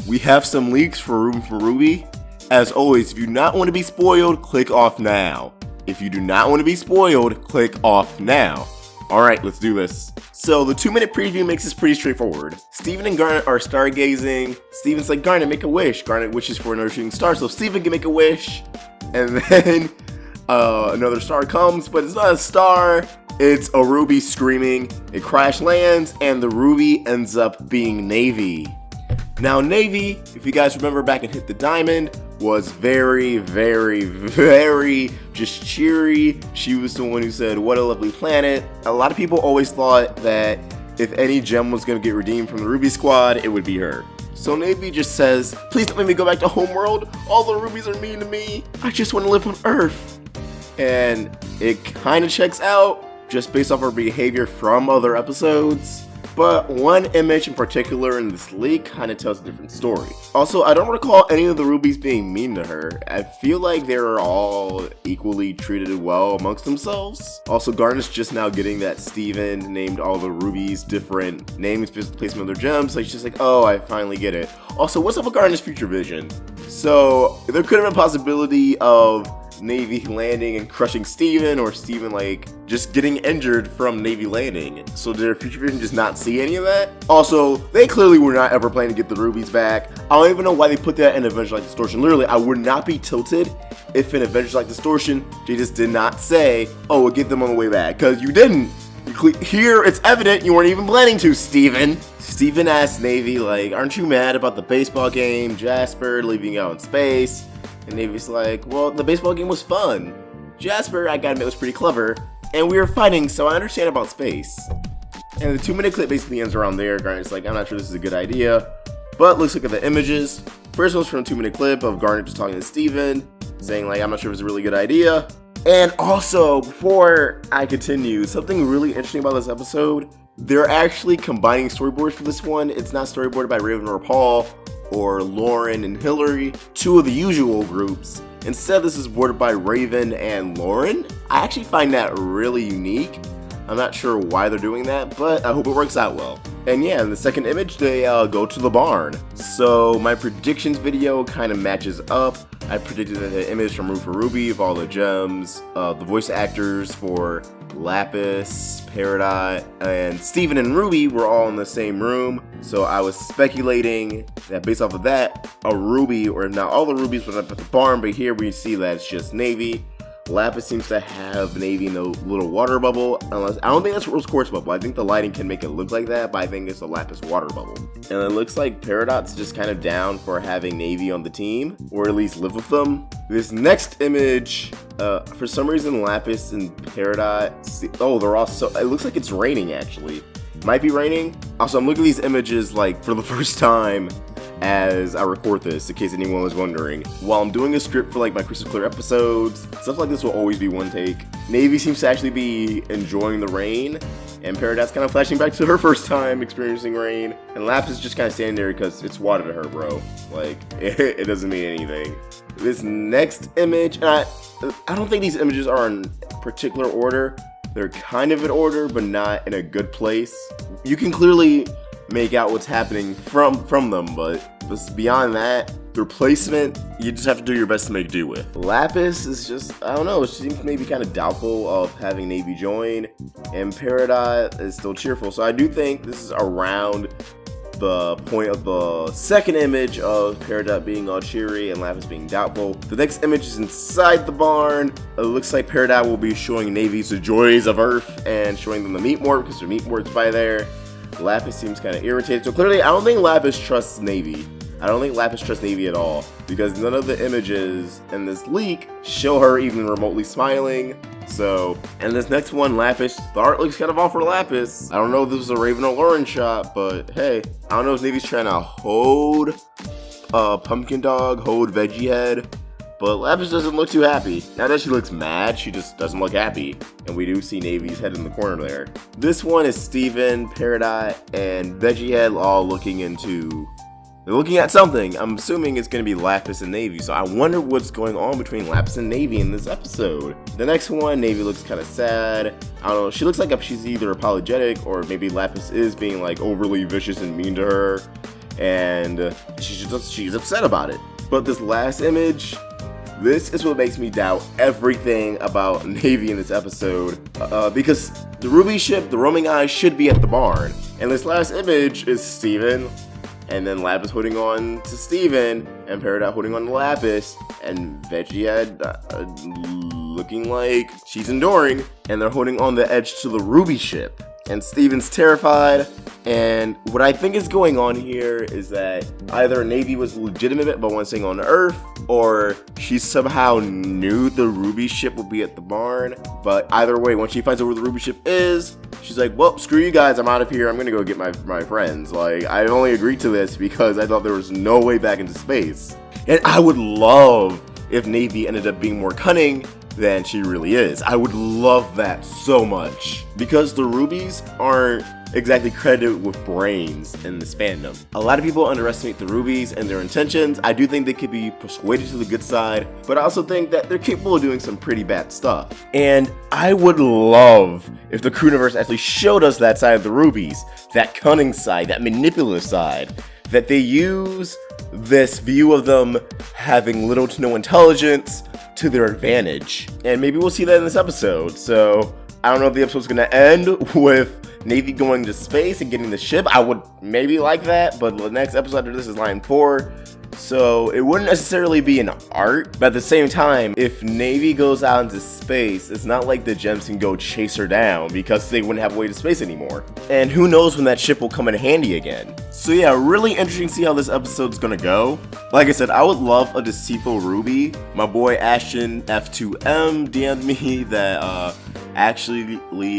we have some leaks for Room for Ruby. As always, if you do not want to be spoiled, click off now. If you do not want to be spoiled, click off now. Alright, let's do this. So the 2-minute preview makes this pretty straightforward. Steven and Garnet are stargazing. Steven's like, Garnet, make a wish. Garnet wishes for another shooting star, so Steven can make a wish. And then another star comes, but it's not a star. It's a ruby screaming. It crash lands, and the ruby ends up being Navy. Now Navy, if you guys remember back in Hit the Diamond, was very, very, very just cheery. She was the one who said, what a lovely planet. A lot of people always thought that if any gem was going to get redeemed from the Ruby Squad, it would be her. So Navy just says, please don't make me go back to Homeworld. All the rubies are mean to me. I just want to live on Earth. And it kind of checks out just based off her behavior from other episodes. But one image in particular in this leak kind of tells a different story. Also, I don't recall any of the rubies being mean to her. I feel like they're all equally treated well amongst themselves. Also, Garnet's just now getting that Steven named all the rubies different names based on the placement of their gems. So she's just like, oh, I finally get it. Also, what's up with Garnet's future vision? So there could have been a possibility of Navy landing and crushing Steven, or Steven like just getting injured from Navy landing. So did their future vision just not see any of that? Also, they clearly were not ever planning to get the rubies back. I don't even know why they put that in Avengers Like Distortion. Literally, I would not be tilted if in Avengers Like Distortion they just did not say, oh, we'll get them on the way back, because you didn't. Here it's evident you weren't even planning to, Steven. Steven asked Navy, like, aren't you mad about the baseball game, Jasper leaving out in space? And Navy's like, well, the baseball game was fun. Jasper, I gotta admit, was pretty clever. And we were fighting, so I understand about space. And the 2-minute clip basically ends around there. Garnet's like, I'm not sure this is a good idea. But let's look at the images. First one's from a 2-minute clip of Garnet just talking to Steven, saying like, I'm not sure if it's a really good idea. And also, before I continue, something really interesting about this episode, they're actually combining storyboards for this one. It's not storyboarded by Raven or Paul, or Lauren and Hillary, two of the usual groups. Instead, this is boarded by Raven and Lauren. I actually find that really unique. I'm not sure why they're doing that, but I hope it works out well. And yeah, in the second image, they go to the barn. So my predictions video kind of matches up. I predicted that the image from Room for Ruby of all the gems, the voice actors for Lapis, Peridot, and Steven and Ruby were all in the same room. So I was speculating that based off of that, a ruby, or not all the rubies were up at the barn, but here we see that it's just Navy. Lapis seems to have Navy in a little water bubble, unless I don't think that's Rose Quartz bubble. I think the lighting can make it look like that, but I think it's a Lapis water bubble. And it looks like Peridot's just kind of down for having Navy on the team, or at least live with them. This next image, for some reason Lapis and Peridot, oh, they're all so, it looks like it's raining actually. Might be raining. Also, I'm looking at these images like for the first time as I record this, in case anyone was wondering. While I'm doing a script for like my Crystal Clear episodes, stuff like this will always be one take. Navy seems to actually be enjoying the rain, and Peridot's kind of flashing back to her first time experiencing rain, and Lapis is just kind of standing there because it's water to her, bro. Like, it doesn't mean anything. This next image, and I don't think these images are in particular order. They're kind of in order, but not in a good place. You can clearly make out what's happening from them, but beyond that, the replacement, you just have to do your best to make do with. Lapis is just, I don't know, it seems maybe kind of doubtful of having Navy join, and Peridot is still cheerful. So I do think this is around the point of the second image of Peridot being all cheery and Lapis being doubtful. The next image is inside the barn. It looks like Peridot will be showing Navy the joys of Earth and showing them the meat mort, because their meat mort's by there. Lapis seems kind of irritated. So clearly, I don't think Lapis trusts Navy. I don't think Lapis trusts Navy at all, because none of the images in this leak show her even remotely smiling. So, and this next one, Lapis, the art looks kind of off for Lapis. I don't know if this was a Raven or Lauren shot, but hey, I don't know if Navy's trying to hold Pumpkin Dog, hold Veggie Head, but Lapis doesn't look too happy. Not that she looks mad, she just doesn't look happy. And we do see Navy's head in the corner there. This one is Steven, Peridot, and Veggie Head all looking at something. I'm assuming it's going to be Lapis and Navy, so I wonder what's going on between Lapis and Navy in this episode. The next one, Navy looks kind of sad. I don't know, she looks like she's either apologetic or maybe Lapis is being like overly vicious and mean to her. and she's upset about it. But this last image, this is what makes me doubt everything about Navy in this episode, because the Ruby ship, the roaming eye, should be at the barn, and this last image is Steven, and then Lapis holding on to Steven, and Peridot holding on to Lapis, and Vegead looking like she's enduring, and they're holding on the edge to the Ruby ship. And Steven's terrified, and what I think is going on here is that either Navy was legitimate but was staying on Earth, or she somehow knew the Ruby ship would be at the barn. But either way, when she finds out where the Ruby ship is, she's like, well, screw you guys, I'm out of here, I'm gonna go get my friends. Like, I only agreed to this because I thought there was no way back into space. And I would love if Navy ended up being more cunning than she really is. I would love that so much, because the Rubies aren't exactly credited with brains in this fandom. A lot of people underestimate the Rubies and their intentions. I do think they could be persuaded to the good side, but I also think that they're capable of doing some pretty bad stuff. And I would love if the Crewniverse actually showed us that side of the Rubies, that cunning side, that manipulative side, that they use this view of them having little to no intelligence to their advantage. And maybe we'll see that in this episode. So I don't know if the episode's gonna end with Navy going to space and getting the ship. I would maybe like that, but the next episode after this is line 4. So it wouldn't necessarily be an arc, but at the same time, if Navy goes out into space, it's not like the gems can go chase her down because they wouldn't have a way to space anymore. And who knows when that ship will come in handy again. So yeah, really interesting to see how this episode's gonna go. Like I said, I would love a deceitful Ruby. My boy Ashton F2M DM'd me that actually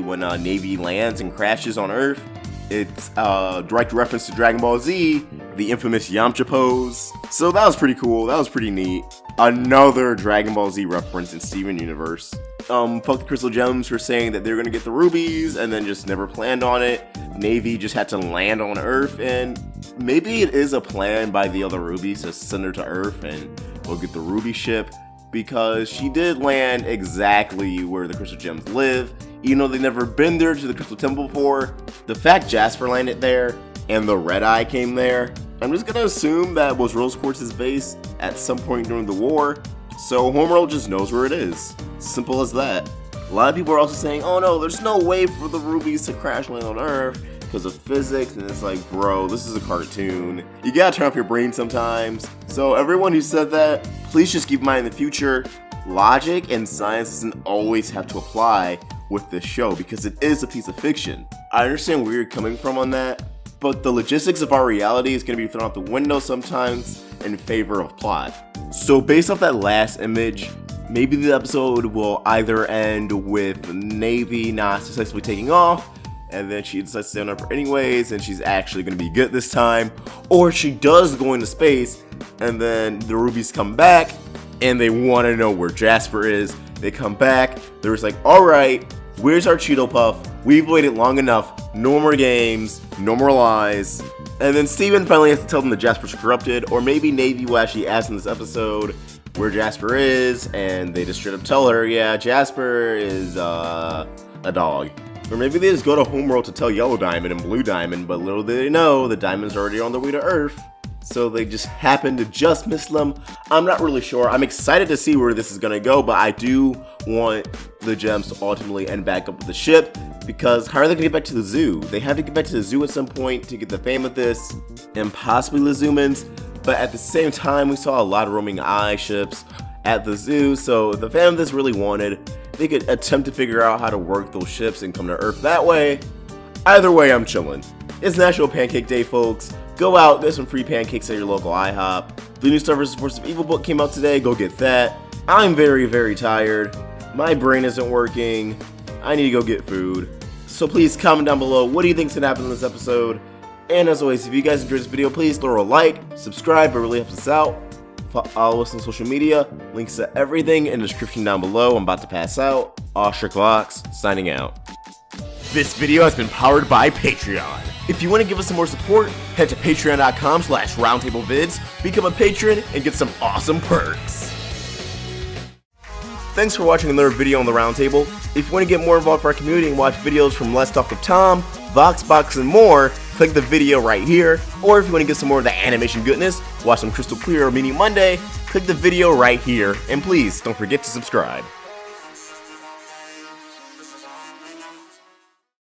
when Navy lands and crashes on Earth, it's a direct reference to Dragon Ball Z, the infamous Yamcha pose. So that was pretty cool, that was pretty neat. Another Dragon Ball Z reference in Steven Universe. Fuck the Crystal Gems for saying that they're gonna get the rubies and then just never planned on it. Navy just had to land on Earth, and maybe it is a plan by the other rubies to send her to Earth and we'll get the Ruby ship, because she did land exactly where the Crystal Gems live. Even though they've never been there to the Crystal Temple before, the fact Jasper landed there and the Red Eye came there, I'm just gonna assume that was Rose Quartz's base at some point during the war, so Homeworld just knows where it is. Simple as that. A lot of people are also saying, oh no, there's no way for the rubies to crash land on Earth because of physics, and it's like, bro, this is a cartoon. You gotta turn off your brain sometimes. So everyone who said that, please just keep in mind in the future, logic and science doesn't always have to apply with this show because it is a piece of fiction. I understand where you're coming from on that, but the logistics of our reality is going to be thrown out the window sometimes in favor of plot. So based off that last image, maybe the episode will either end with Navy not successfully taking off, and then she decides to stay on Earth anyways, and she's actually going to be good this time, or she does go into space, and then the rubies come back, and they want to know where Jasper is. They come back, they're just like, alright, where's our Cheeto Puff? We've waited long enough, no more games, no more lies. And then Steven finally has to tell them that Jasper's corrupted, or maybe Navy will actually ask in this episode where Jasper is, and they just straight up tell her, yeah, Jasper is a dog. Or maybe they just go to Homeworld to tell Yellow Diamond and Blue Diamond, but little do they know, the Diamond's already on their way to Earth. So they just happen to just miss them. I'm not really sure. I'm excited to see where this is going to go, but I do want the gems to ultimately end back up with the ship, because how are they going to get back to the zoo? They have to get back to the zoo at some point to get the fame of this, and possibly the Zoomans. But at the same time, we saw a lot of roaming eye ships at the zoo, so if the fan of this really wanted, they could attempt to figure out how to work those ships and come to Earth that way. Either way, I'm chilling. It's National Pancake Day, folks. Go out, get some free pancakes at your local IHOP. The new Star vs. Force of Evil book came out today, go get that. I'm very, very tired. My brain isn't working. I need to go get food. So please comment down below, what do you think is going to happen in this episode? And as always, if you guys enjoyed this video, please throw a like, subscribe, it really helps us out. Follow us on social media, links to everything in the description down below. I'm about to pass out. Ostrich Vox, signing out. This video has been powered by Patreon. If you want to give us some more support, head to patreon.com/roundtablevids, become a patron, and get some awesome perks. Thanks for watching another video on the Roundtable. If you want to get more involved with our community and watch videos from Let's Talk with Tom, Voxbox, and more, click click the video right here. Or if you want to get some more of the animation goodness, watch some Crystal Clear or Meaning Monday, click the video right here. And please don't forget to subscribe.